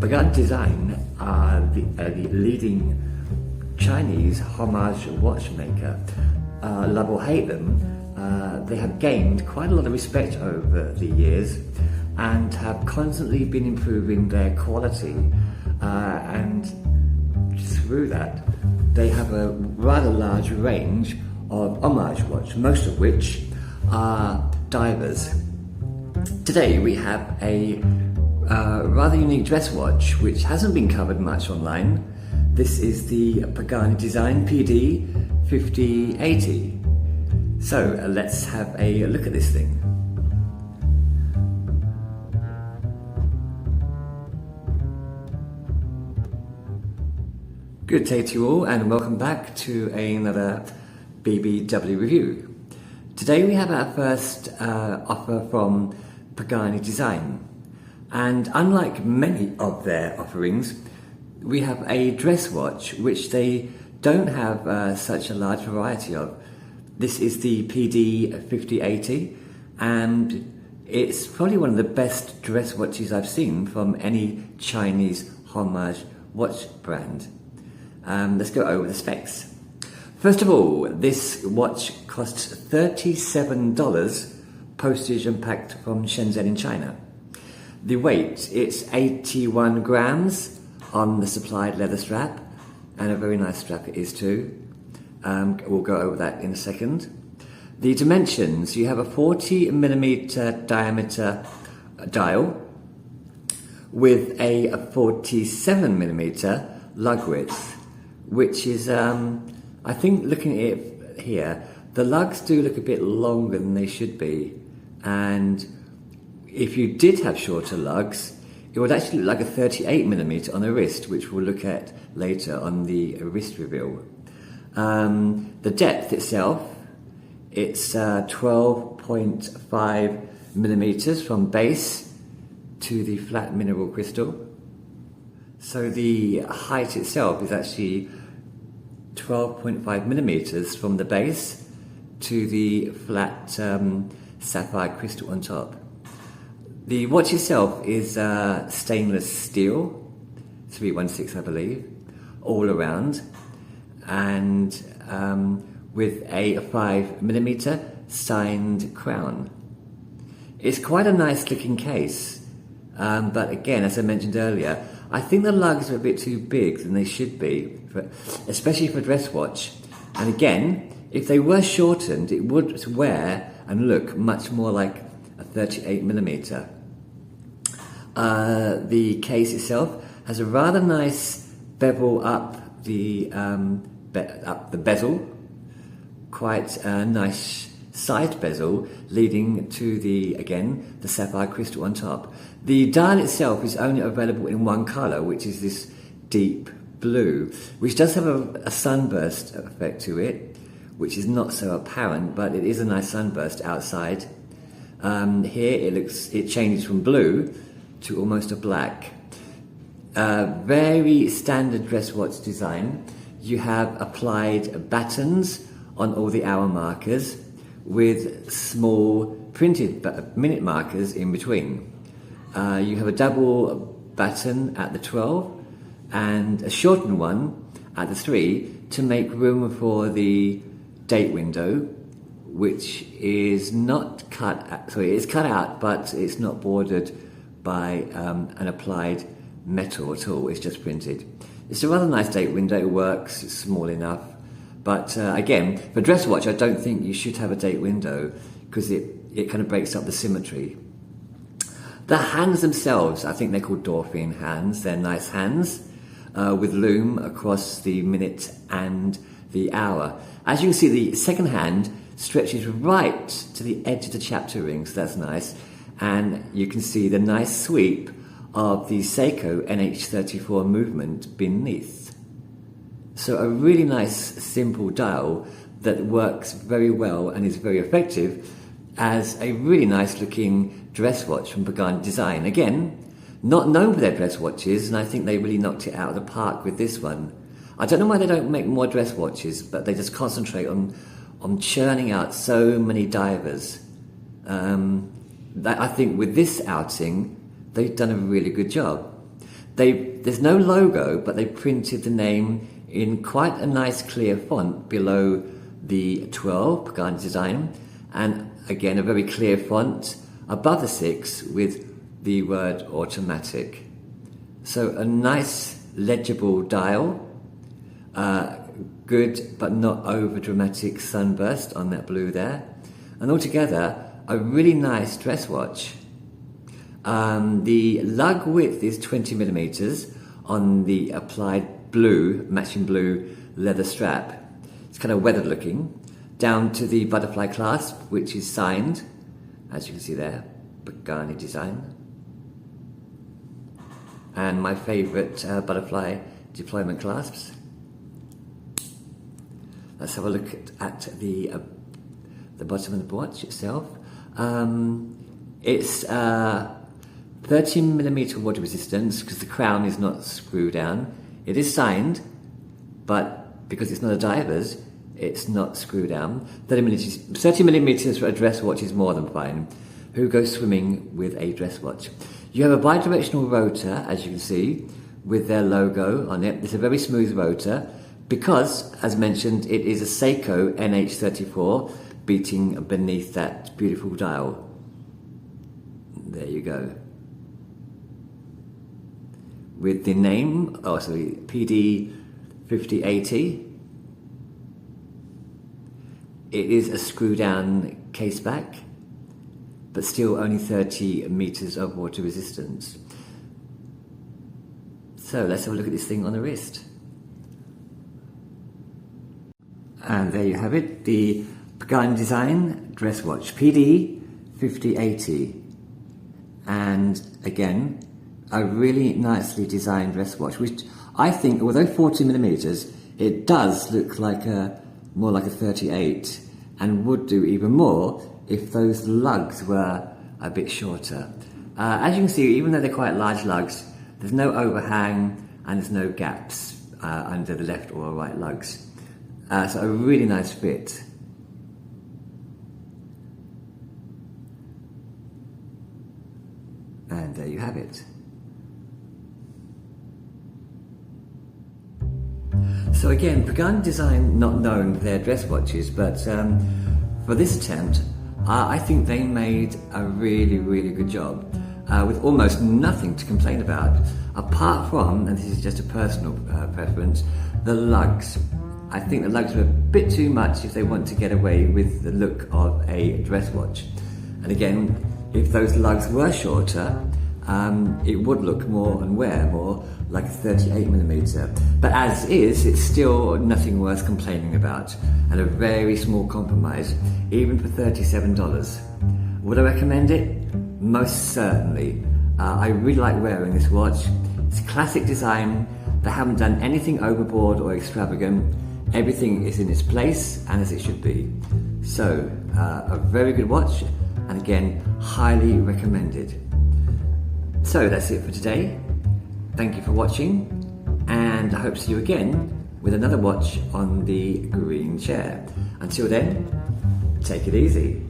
Pagani Design are the leading Chinese homage watchmaker. Love or hate them, they have gained quite a lot of respect over the years and have constantly been improving their quality, and through that they have a rather large range of homage watch, most of which are divers. Today we have a rather unique dress watch which hasn't been covered much online. This is the Pagani Design PD 5080. So let's have a look at this thing. Good day to you all, and welcome back to another BBW review. Today we have our first offer from Pagani Design, and unlike many of their offerings, we have a dress watch which they don't have such a large variety of. This is the PD 5080, and it's probably one of the best dress watches I've seen from any Chinese homage watch brand. Let's go over the specs. First of all, this watch costs $37, postage and packed from Shenzhen in China. The weight, it's 81 grams on the supplied leather strap, and a very nice strap it is too. We'll go over that in a second. The dimensions, you have a 40mm diameter dial with a 47mm lug width, which is, I think looking at it here, the lugs do look a bit longer than they should be, and if you did have shorter lugs, it would actually look like a 38mm on the wrist, which we'll look at later on the wrist reveal. The depth itself, it's 12.5mm from base to the flat mineral crystal. So the height itself is actually 12.5mm from the base to the flat sapphire crystal on top. The watch itself is stainless steel, 316 I believe, all around, and with a 5mm signed crown. It's quite a nice looking case, but again, as I mentioned earlier, I think the lugs are a bit too big than they should be, especially for a dress watch. And again, if they were shortened, it would wear and look much more like a 38mm. The case itself has a rather nice bevel up the bezel, quite a nice side bezel leading to the sapphire crystal on top. The dial itself is only available in one colour, which is this deep blue, which does have a sunburst effect to it, which is not so apparent, but it is a nice sunburst outside. Here it changes from blue to almost a black. Very standard dress watch design. You have applied battens on all the hour markers with small printed minute markers in between. You have a double batten at the 12 and a shortened one at the 3 to make room for the date window, which is not cut, sorry, it's cut out, but it's not bordered by an applied metal at all, it's just printed. It's a rather nice date window, it works, it's small enough, but again, for a dress watch I don't think you should have a date window because it kind of breaks up the symmetry. The hands themselves, I think they're called dolphin hands, they're nice hands with loom across the minute and the hour. As you can see, the second hand stretches right to the edge of the chapter ring, so that's nice. And you can see the nice sweep of the Seiko NH34 movement beneath. So a really nice simple dial that works very well and is very effective as a really nice looking dress watch from Pagani Design. Again, not known for their dress watches, and I think they really knocked it out of the park with this one. I don't know why they don't make more dress watches, but they just concentrate on churning out so many divers. I think with this outing, they've done a really good job. There's no logo, but they printed the name in quite a nice clear font below the 12 Pagani design, and again a very clear font above the 6 with the word automatic. So a nice legible dial, good but not over dramatic sunburst on that blue there, and altogether a really nice dress watch. The lug width is 20 millimeters on the applied blue, matching blue leather strap. It's kind of weathered looking, down to the butterfly clasp, which is signed, as you can see there, Pagani design. And my favourite butterfly deployment clasps. Let's have a look at the bottom of the watch itself. It's 13mm water resistance because the crown is not screw down. It is signed, but because it's not a diver's, it's not screw down. 30mm for a dress watch is more than fine. Who goes swimming with a dress watch? You have a bi-directional rotor, as you can see, with their logo on it. It's a very smooth rotor because, as mentioned, it is a Seiko NH34 beating beneath that beautiful dial. There you go. With the name, PD 5080. It is a screw-down caseback, but still only 30 meters of water resistance. So let's have a look at this thing on the wrist. And there you have it, the Pagani design dress watch, PD 5080. And again, a really nicely designed dress watch, which I think, although 40 millimeters, it does look like more like a 38, and would do even more if those lugs were a bit shorter. As you can see, even though they're quite large lugs, there's no overhang and there's no gaps under the left or right lugs. So a really nice fit. And there you have it. So again, Pagani design not known for their dress watches, but for this attempt, I think they made a really, really good job with almost nothing to complain about, apart from, and this is just a personal preference, the lugs. I think the lugs were a bit too much if they want to get away with the look of a dress watch. And again, if those lugs were shorter, it would look more and wear more like a 38mm. But as is, it's still nothing worth complaining about, and a very small compromise, even for $37. Would I recommend it? Most certainly. I really like wearing this watch. It's classic design. They haven't done anything overboard or extravagant. Everything is in its place and as it should be. So, a very good watch, and again, highly recommended. So that's it for today. Thank you for watching, and I hope to see you again with another watch on the green chair. Until then, take it easy.